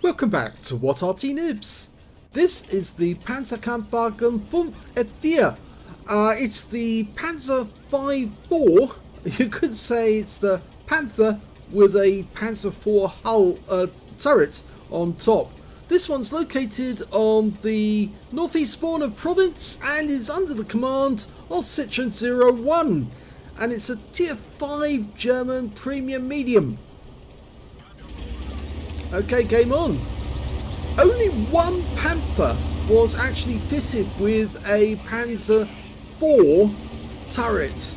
Welcome back to What Arty Noobs. This is the Pz.Kpfw. It's the Panzer V4. You could say it's the Panther with a Panzer IV hull turret on top. This one's located on the northeast spawn of province and is under the command of Citron01. And it's a tier 5 German premium medium. Okay, game on. Only one Panther was actually fitted with a Panzer IV turret.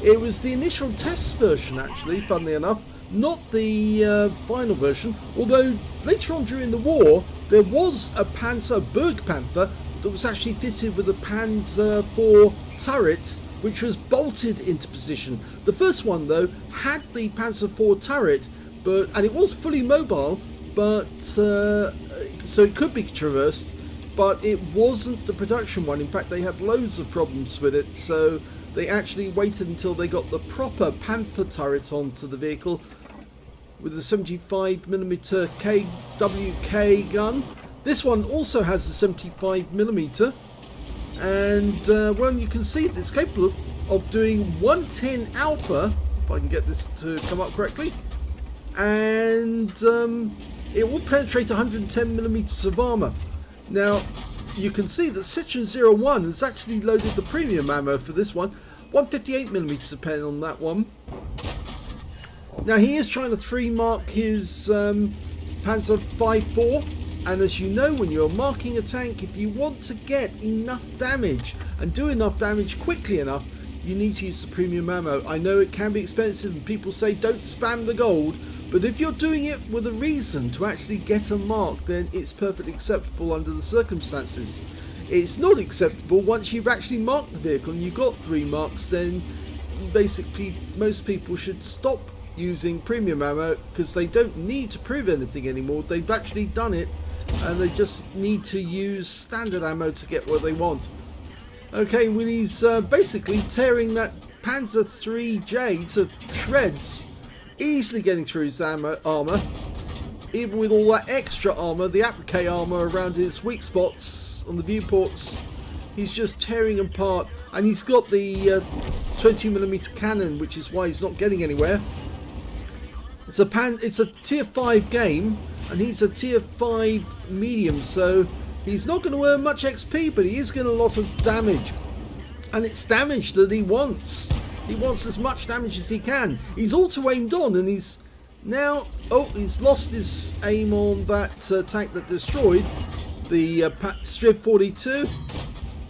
It was the initial test version, actually, funnily enough, not the final version. Although later on during the war, there was a Berg Panther that was actually fitted with a Panzer IV turret, which was bolted into position. The first one, though, had the Panzer IV turret, and it was fully mobile, but so it could be traversed, but it wasn't the production one. In fact, they had loads of problems with it, so they actually waited until they got the proper Panther turret onto the vehicle with the 75mm KWK gun. This one also has the 75mm, and well, you can see that it's capable of doing 110 alpha, if I can get this to come up correctly, and it will penetrate 110mm of armour. Now, you can see that Citron01 has actually loaded the premium ammo for this one, 158mm depending on that one. Now, he is trying to 3-mark his Panzer V4, and as you know, when you're marking a tank, if you want to get enough damage and do enough damage quickly enough, you need to use the premium ammo. I know it can be expensive and people say don't spam the gold, but if you're doing it with a reason to actually get a mark, then it's perfectly acceptable under the circumstances. It's not acceptable once you've actually marked the vehicle and you've got 3 marks. Then basically most people should stop using premium ammo because they don't need to prove anything anymore. They've actually done it and they just need to use standard ammo to get what they want. Okay, when he's basically tearing that Panzer IIIJ to shreds, easily getting through his armour, even with all that extra armour, the applique armour around his weak spots on the viewports, he's just tearing them apart. And he's got the 20mm cannon, which is why he's not getting anywhere. It's a tier 5 game, and he's a tier 5 medium, so he's not going to earn much XP, but he is getting a lot of damage. And it's damage that he wants. He wants as much damage as he can. He's auto-aimed on, and he's now... Oh, he's lost his aim on that tank that destroyed the Striv 42.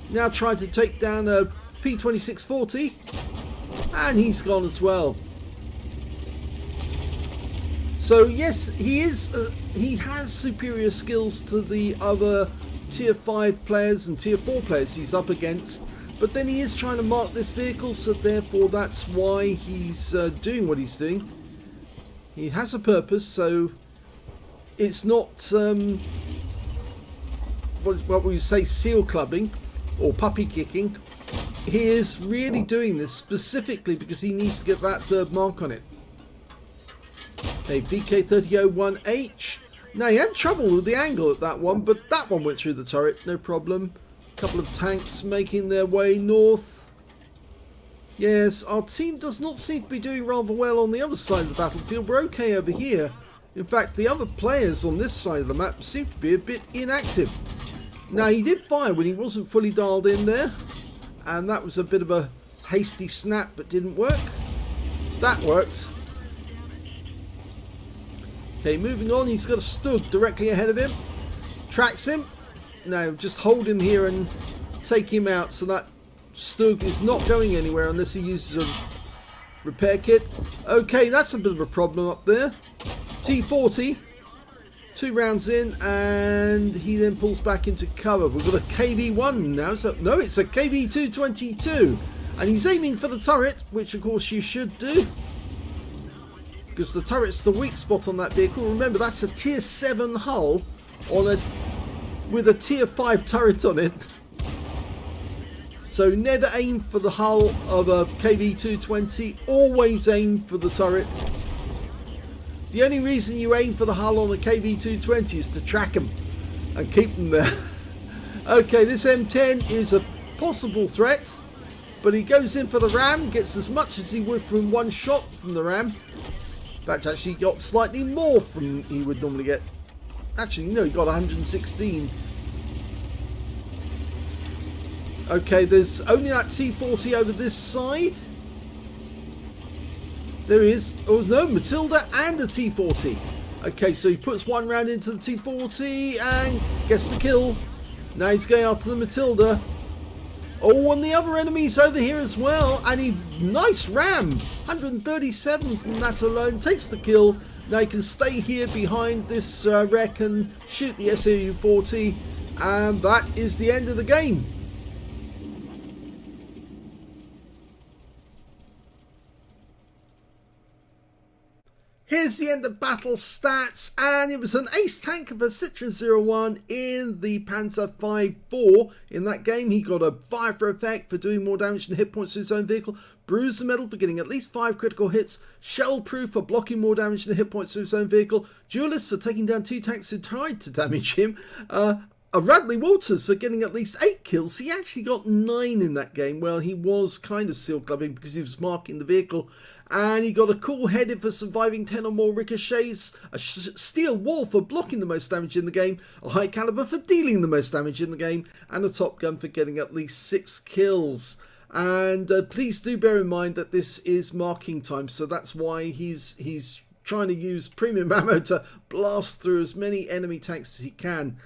Now trying to take down a P2640, and he's gone as well. So yes, he has superior skills to the other tier 5 players and tier 4 players he's up against, but then he is trying to mark this vehicle, so therefore that's why he's doing what he's doing. He has a purpose, so it's not what we say seal clubbing or puppy kicking. He is really doing this specifically because he needs to get that 3rd mark on it. A VK3001H. Now, he had trouble with the angle at that one, but that one went through the turret, no problem. A couple of tanks making their way north. Yes, our team does not seem to be doing rather well on the other side of the battlefield. We're okay over here. In fact, the other players on this side of the map seem to be a bit inactive. Now, he did fire when he wasn't fully dialed in there, and that was a bit of a hasty snap, but didn't work. That worked. Okay, moving on, he's got a Stug directly ahead of him. Tracks him. Now, just hold him here and take him out, so that Stug is not going anywhere unless he uses a repair kit. Okay, that's a bit of a problem up there. T40. 2 rounds in, and he then pulls back into cover. We've got a KV1 now. So, no, it's a KV222. And he's aiming for the turret, which of course you should do, because the turret's the weak spot on that vehicle. Remember, that's a tier 7 hull on with a tier 5 turret on it. So never aim for the hull of a KV220. Always aim for the turret. The only reason you aim for the hull on a KV-220 is to track them and keep them there. Okay, this M10 is a possible threat, but he goes in for the RAM, gets as much as he would from one shot from the RAM. In fact, actually got slightly more from he would normally get. Actually, no, he got 116. Okay, there's only that T40 over this side. There he is. Oh no, Matilda and a T40. Okay, so he puts one round into the T40 and gets the kill. Now he's going after the Matilda. Oh, and the other enemy's over here as well. And he, nice ram. 137 from that alone. Takes the kill. Now he can stay here behind this wreck and shoot the SAU-40. And that is the end of the game. Here's the end of battle stats, and it was an ace tanker for Citron01 in the Panzer V4. In that game, he got a fire for effect for doing more damage than hit points to his own vehicle, bruiser medal for getting at least 5 critical hits, shell proof for blocking more damage than hit points to his own vehicle, duelist for taking down 2 tanks who tried to damage him, a Radley Walters for getting at least 8 kills. He actually got 9 in that game. Well, he was kind of seal clubbing because he was marking the vehicle. And he got a cool headed for surviving 10 or more ricochets, a steel wall for blocking the most damage in the game, a high caliber for dealing the most damage in the game, and a top gun for getting at least 6 kills. And please do bear in mind that this is marking time, so that's why he's trying to use premium ammo to blast through as many enemy tanks as he can.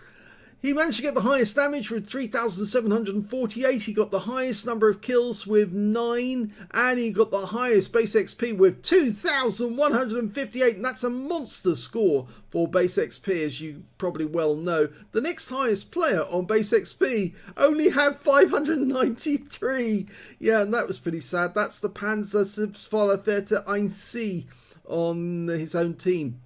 He managed to get the highest damage with 3,748. He got the highest number of kills with 9. And he got the highest base XP with 2,158. And that's a monster score for base XP, as you probably well know. The next highest player on base XP only had 593. Yeah, and that was pretty sad. That's the Panzer 1C on his own team.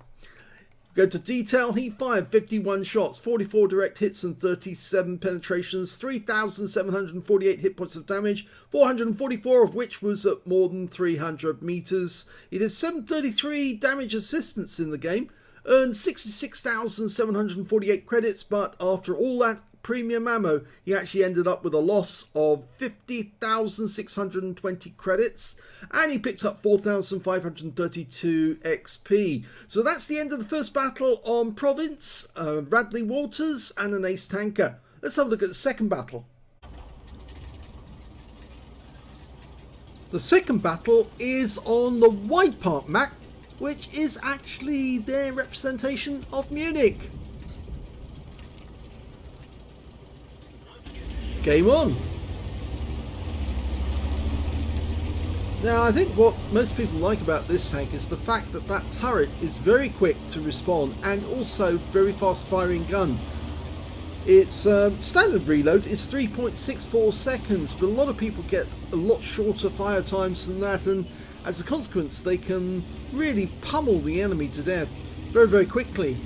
Go to detail, he fired 51 shots, 44 direct hits and 37 penetrations, 3,748 hit points of damage, 444 of which was at more than 300 meters. He did 733 damage assistance in the game, earned 66,748 credits, but after all that premium ammo, he actually ended up with a loss of 50,620 credits, and he picked up 4,532 XP. So that's the end of the first battle on Province, Radley Walters and an ace tanker. Let's have a look at the second battle. The second battle is on the Widepark map, which is actually their representation of Munich. Game on. Now, I think what most people like about this tank is the fact that that turret is very quick to respawn and also very fast firing gun. Its standard reload is 3.64 seconds, but a lot of people get a lot shorter fire times than that, and as a consequence they can really pummel the enemy to death very, very quickly.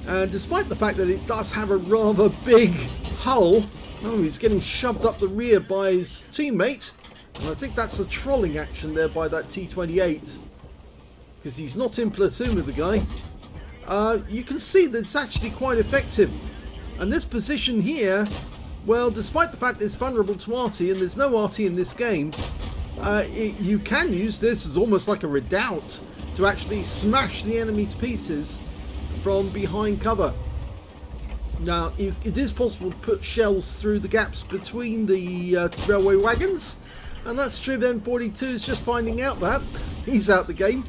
And despite the fact that it does have a rather big hull, oh, he's getting shoved up the rear by his teammate. And I think that's the trolling action there by that T-28. Because he's not in platoon with the guy. You can see that it's actually quite effective. And this position here, well, despite the fact that it's vulnerable to Arty, and there's no Arty in this game, you can use this as almost like a redoubt to actually smash the enemy to pieces from behind cover. Now, it is possible to put shells through the gaps between the railway wagons, and that Striv-M42 is just finding out that. He's out the game.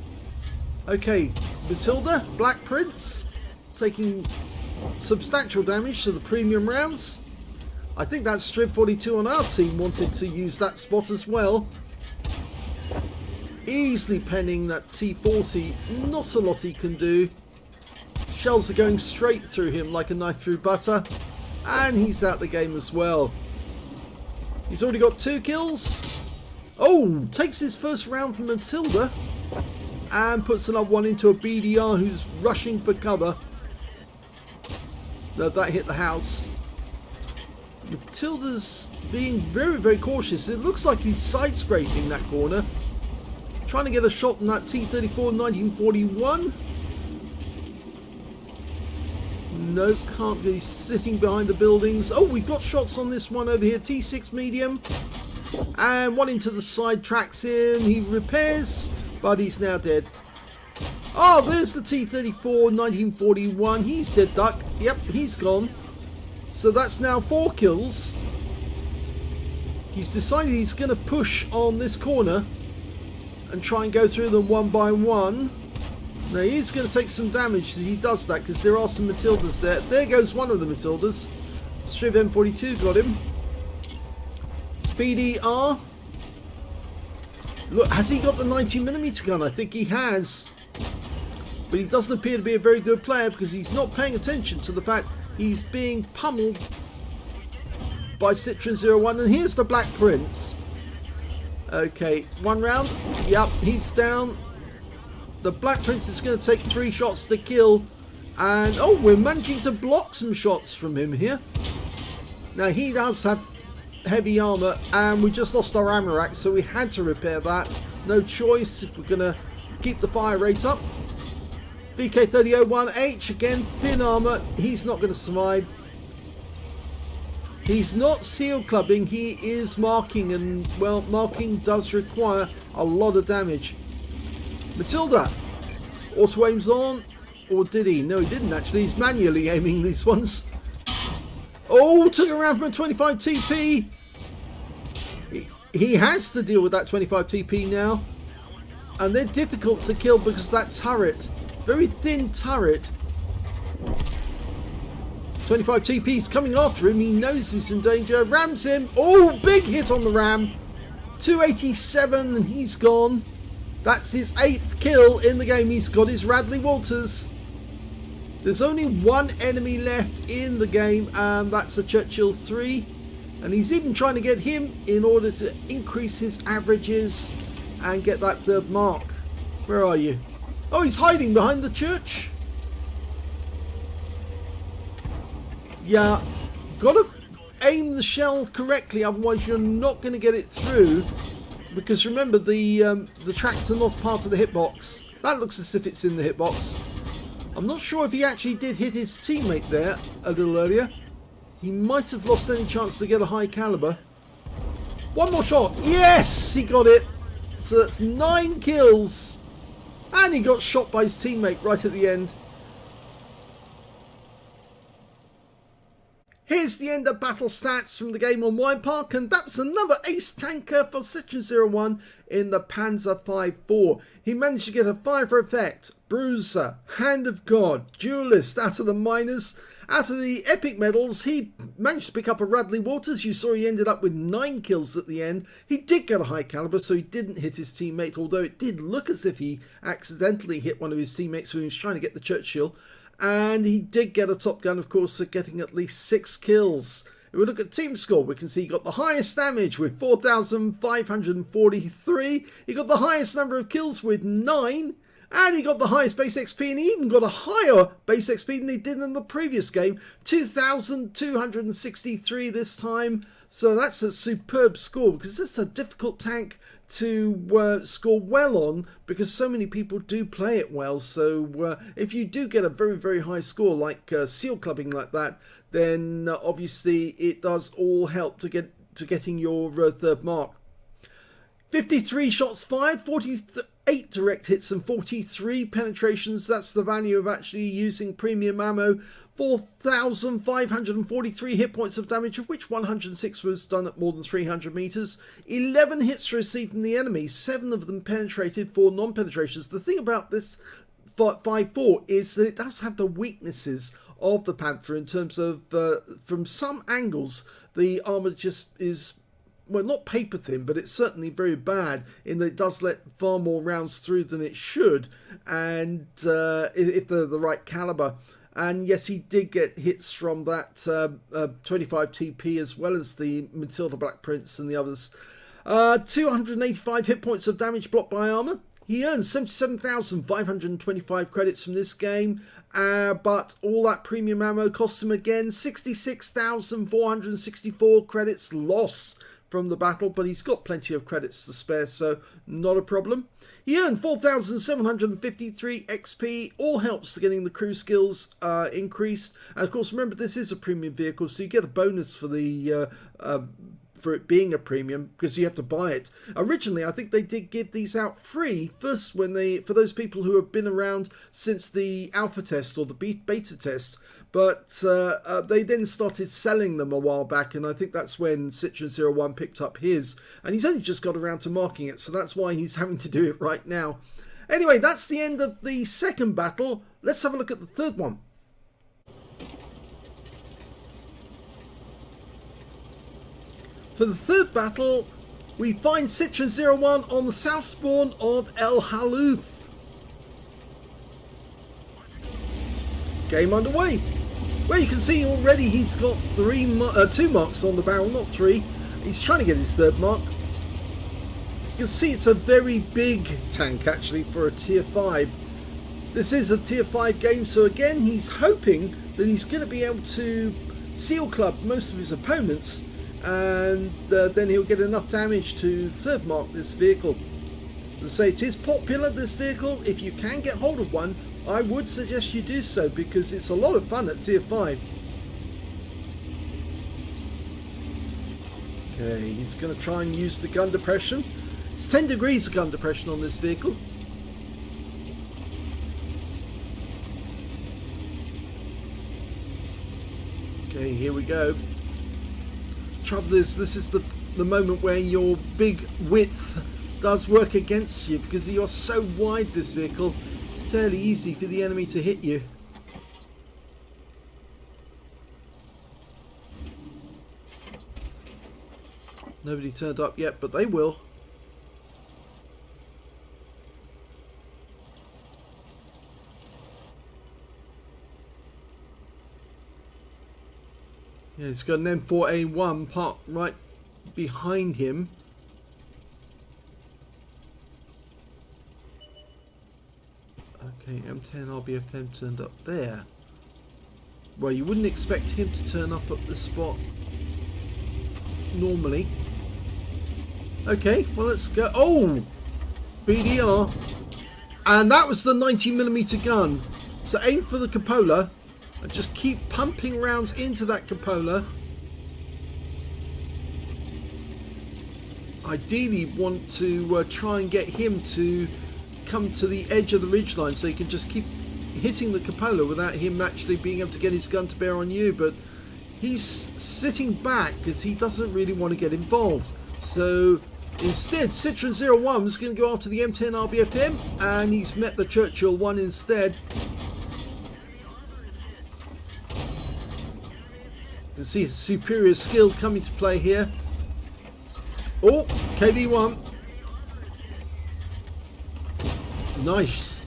Okay, Matilda, Black Prince, taking substantial damage to the premium rounds. I think that Striv-42 on our team wanted to use that spot as well. Easily penning that T-40, not a lot he can do. Shells are going straight through him like a knife through butter, and he's out the game as well. He's already got 2 kills. Oh, takes his first round from Matilda and puts another one into a BDR who's rushing for cover. No, that hit the house. Matilda's being very, very cautious. It looks like he's side scraping that corner, trying to get a shot on that T-34 1941. No, can't be. He's sitting behind the buildings. Oh, we've got shots on this one over here. T6 medium. And one into the side, tracks him. He repairs, but he's now dead. Oh, there's the T34 1941. He's dead, duck. Yep, he's gone. So that's now 4 kills. He's decided he's going to push on this corner and try and go through them one by one. Now he's going to take some damage as he does that, because there are some Matildas there. There goes one of the Matildas. Striv M42 got him. BDR. Look, has he got the 90mm gun? I think he has. But he doesn't appear to be a very good player, because he's not paying attention to the fact he's being pummeled by Citron01. And here's the Black Prince. Okay, 1 round. Yep, he's down. The Black Prince is going to take 3 shots to kill. And, oh, we're managing to block some shots from him here. Now, he does have heavy armor, and we just lost our ammo rack, so we had to repair that. No choice if we're going to keep the fire rate up. Pz.Kpfw, again, thin armor. He's not going to survive. He's not seal clubbing, he is marking, and, well, marking does require a lot of damage. Matilda, auto aims on, or did he? No, he didn't actually. He's manually aiming these ones. Oh, took around from a 25 TP. He has to deal with that 25 TP now, and they're difficult to kill because of that turret. Very thin turret. 25 TP's coming after him. He knows he's in danger. Rams him. Oh, big hit on the ram. 287 and he's gone. That's his 8th kill in the game. He's got his Radley Walters. There's only 1 enemy left in the game, and that's a Churchill 3. And he's even trying to get him in order to increase his averages and get that 3rd mark. Where are you? Oh, he's hiding behind the church. Yeah, gotta aim the shell correctly, otherwise you're not going to get it through. Because remember, the tracks are not part of the hitbox. That looks as if it's in the hitbox. I'm not sure if he actually did hit his teammate there a little earlier. He might have lost any chance to get a high caliber. 1 more shot. Yes, he got it. So that's 9 kills. And he got shot by his teammate right at the end. Here's the end of battle stats from the game on Widepark, and that's another ace tanker for Citron01 in the Panzer V4. He managed to get a Fire effect, Bruiser, Hand of God, Duelist out of the miners. Out of the epic medals, he managed to pick up a Radley Walters. You saw he ended up with 9 kills at the end. He did get a high caliber, so he didn't hit his teammate, although it did look as if he accidentally hit one of his teammates when he was trying to get the Churchill. And he did get a top gun, of course, getting at least 6 kills. If we look at team score, we can see he got the highest damage with 4,543. He got the highest number of kills with 9. And he got the highest base XP, and he even got a higher base XP than he did in the previous game. 2,263 this time. So that's a superb score, because it's a difficult tank to score well on, because so many people do play it well. So if you do get a very, very high score, like seal clubbing like that, then obviously it does all help to getting your 3rd mark. 53 shots fired, 48 direct hits and 43 penetrations. That's the value of actually using premium ammo. 4,543 hit points of damage, of which 106 was done at more than 300 meters. 11 hits received from the enemy, 7 of them penetrated, 4 non-penetrations. The thing about this 5.4 is that it does have the weaknesses of the Panther in terms of, from some angles, the armor just is, well, not paper thin, but it's certainly very bad in that it does let far more rounds through than it should, and if they're the right caliber. And yes, he did get hits from that 25 TP as well as the Matilda Black Prince and the others. 285 hit points of damage blocked by armor. He earned 77,525 credits from this game, but all that premium ammo cost him again 66,464 credits loss from the battle, but he's got plenty of credits to spare, so not a problem. He earned 4,753 XP, all helps to getting the crew skills increased. And of course, remember, this is a premium vehicle, so you get a bonus for the for it being a premium because you have to buy it. Originally, I think they did give these out free first when for those people who have been around since the alpha test or the beta test. But they then started selling them a while back, and I think that's when Citron01 picked up his. And he's only just got around to marking it, so that's why he's having to do it right now. Anyway, that's the end of the second battle. Let's have a look at the third one. For the third battle, we find Citron01 on the south spawn of El Halluf. Game underway. Well, you can see already he's got 2 marks on the barrel, not 3. He's trying to get his third mark. You can see it's a very big tank actually for a tier 5. This is a tier 5 game, so again he's hoping that he's going to be able to seal club most of his opponents, and then he'll get enough damage to third mark this vehicle. As I say, it is popular, this vehicle. If you can get hold of one, I would suggest you do so because it's a lot of fun at tier 5. Okay, he's going to try and use the gun depression. It's 10 degrees of gun depression on this vehicle. Okay, here we go. Trouble is, this is the moment where your big width does work against you because you're so wide, this vehicle. It's fairly easy for the enemy to hit you. Nobody turned up yet, but they will. Yeah, he's got an M4A1 parked right behind him. Okay, M10 RBFM turned up there. Well, you wouldn't expect him to turn up at this spot normally. Okay, well, let's go. Oh! BDR. And that was the 90mm gun. So aim for the cupola. And just keep pumping rounds into that cupola. Ideally want to try and get him to come to the edge of the ridgeline so you can just keep hitting the cupola without him actually being able to get his gun to bear on you. But he's sitting back because he doesn't really want to get involved. So instead, Citron01 is going to go after the M10 RBFM, and he's met the Churchill one instead. You can see his superior skill coming to play here. Oh, KV1. Nice.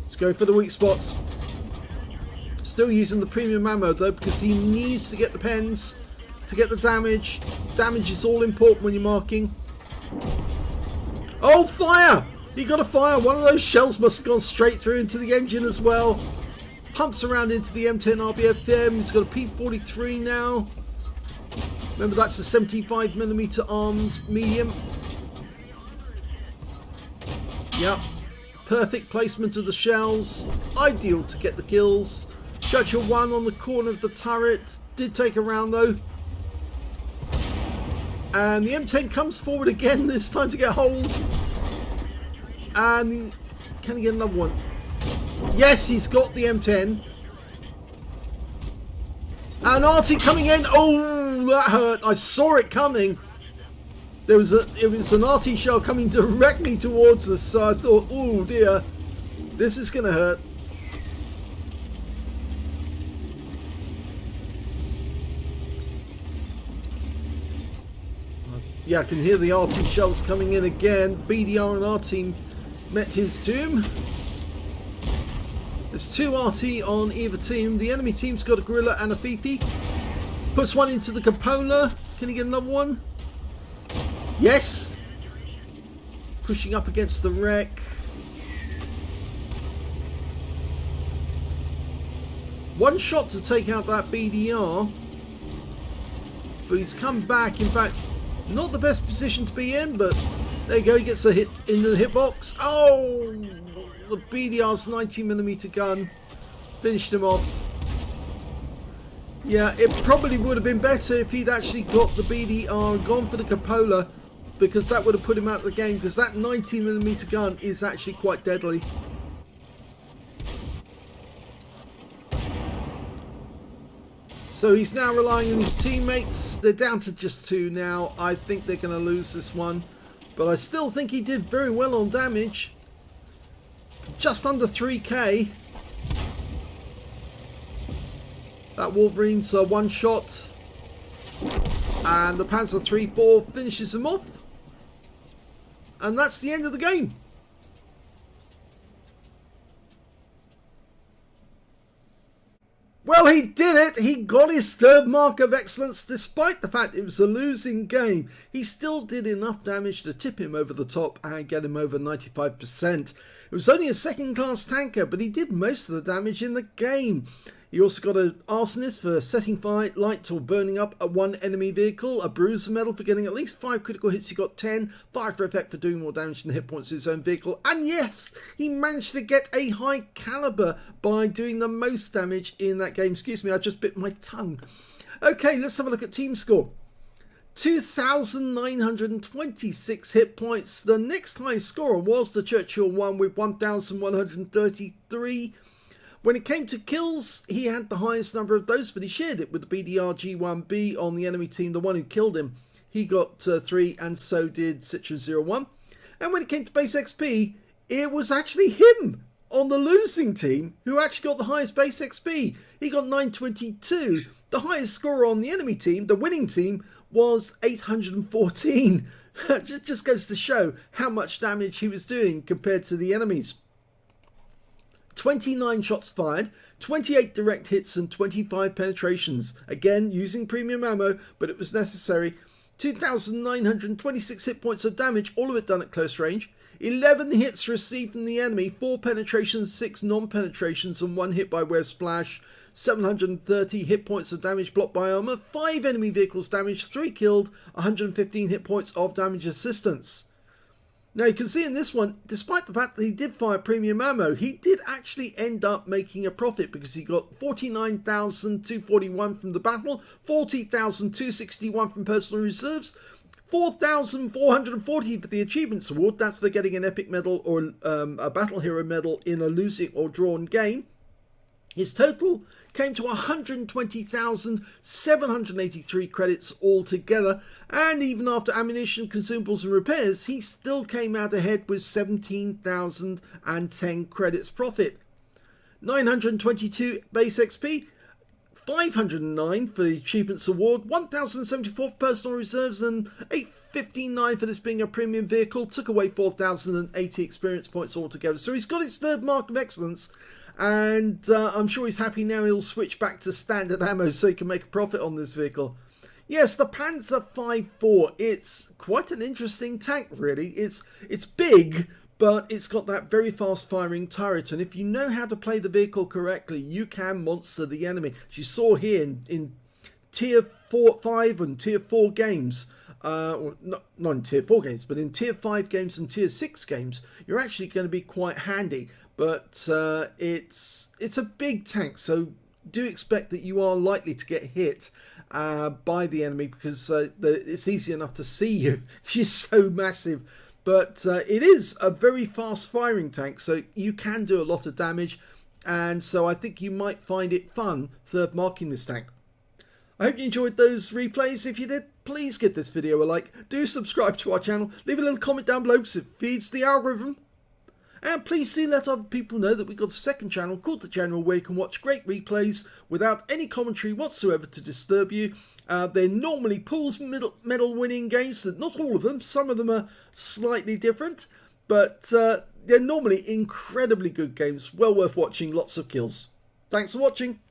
Let's go for the weak spots. Still using the premium ammo though, because he needs to get the pens to get the damage. Damage is all important when you're marking. Oh, fire! He got a fire. One of those shells must have gone straight through into the engine as well. Pumps around into the M10 RBFM. He's got a P43 now. Remember, that's the 75mm armed medium. Yep. Perfect placement of the shells. Ideal to get the kills. Churchill 1 on the corner of the turret. Did take a round though. And the M10 comes forward again, this time to get hold. And can he get another one? Yes, he's got the M10. And Arty coming in. Oh, that hurt. I saw it coming. It was an Arty shell coming directly towards us, so I thought, oh dear, this is going to hurt. Yeah, I can hear the Arty shells coming in again. BDR and Arty met his doom. There's 2 Arty on either team. The enemy team's got a Gorilla and a Fifi. Puts one into the cupola. Can he get another one? Yes! Pushing up against the wreck. One shot to take out that BDR. But he's come back. In fact, Not the best position to be in, but there you go. He gets a hit into the hitbox. Oh, the BDR's 90mm gun finished him off. Yeah, it probably would have been better if he'd actually got the BDR and gone for the cupola, because that would have put him out of the game, because that 90mm gun is actually quite deadly. So he's now relying on his teammates. They're down to just 2 now. I think they're going to lose this one, but I still think he did very well on damage. Just under 3k. That Wolverine's one shot, and the Panzer III-4 finishes him off, and that's the end of the game. Well, he did it. He got his 3rd mark of excellence. Despite the fact it was a losing game, he still did enough damage to tip him over the top and get him over 95%. It was only a 2nd-class tanker, but he did most of the damage in the game. He also got an arsonist for setting fire, light or burning up one enemy vehicle, a bruiser medal for getting at least 5 critical hits. He got 10, fire for effect for doing more damage than the hit points of his own vehicle, and yes, he managed to get a high caliber by doing the most damage in that game. Excuse me, I just bit my tongue. Okay, let's have a look at team score. 2,926 hit points. The next highest scorer was the Churchill-01 with 1,133. When it came to kills, he had the highest number of those, but he shared it with the BDR-G1B on the enemy team, the one who killed him. He got 3, and so did Citron01. And when it came to base XP, it was actually him on the losing team who actually got the highest base XP. He got 922. The highest scorer on the enemy team, the winning team, was 814. It just goes to show how much damage he was doing compared to the enemies. 29 shots fired, 28 direct hits and 25 penetrations. Again, using premium ammo, but it was necessary. 2,926 hit points of damage, all of it done at close range. 11 hits received from the enemy, 4 penetrations, 6 non-penetrations and 1 hit by way of splash. 730 hit points of damage blocked by armor, 5 enemy vehicles damaged, 3 killed, 115 hit points of damage assistance. Now you can see in this one, despite the fact that he did fire premium ammo, he did actually end up making a profit, because he got 49,241 from the battle, 40,261 from personal reserves, 4,440 for the achievements award. That's for getting an epic medal or a battle hero medal in a losing or drawn game. His total came to 120,783 credits altogether, and even after ammunition, consumables and repairs, he still came out ahead with 17,010 credits profit. 922 base XP, 509 for the achievements award, 1,074 for personal reserves, and 859 for this being a premium vehicle. Took away 4,080 experience points altogether. So he's got his 3rd mark of excellence. And I'm sure he's happy now. He'll switch back to standard ammo so he can make a profit on this vehicle. Yes, the Panzer IV, it's quite an interesting tank, really. It's big, but it's got that very fast firing turret. And if you know how to play the vehicle correctly, you can monster the enemy. As you saw here in tier 5 and tier 4 games, not in tier 4 games, but in tier 5 games and tier 6 games, you're actually going to be quite handy. But it's a big tank, so do expect that you are likely to get hit by the enemy, because it's easy enough to see you. She's so massive. But it is a very fast firing tank, so you can do a lot of damage. And so I think you might find it fun 3rd marking this tank. I hope you enjoyed those replays. If you did, please give this video a like. Do subscribe to our channel. Leave a little comment down below because it feeds the algorithm. And please do let other people know that we've got a 2nd channel called The General, where you can watch great replays without any commentary whatsoever to disturb you. They're normally pools medal winning games, not all of them, some of them are slightly different, but they're normally incredibly good games, well worth watching, lots of kills. Thanks for watching.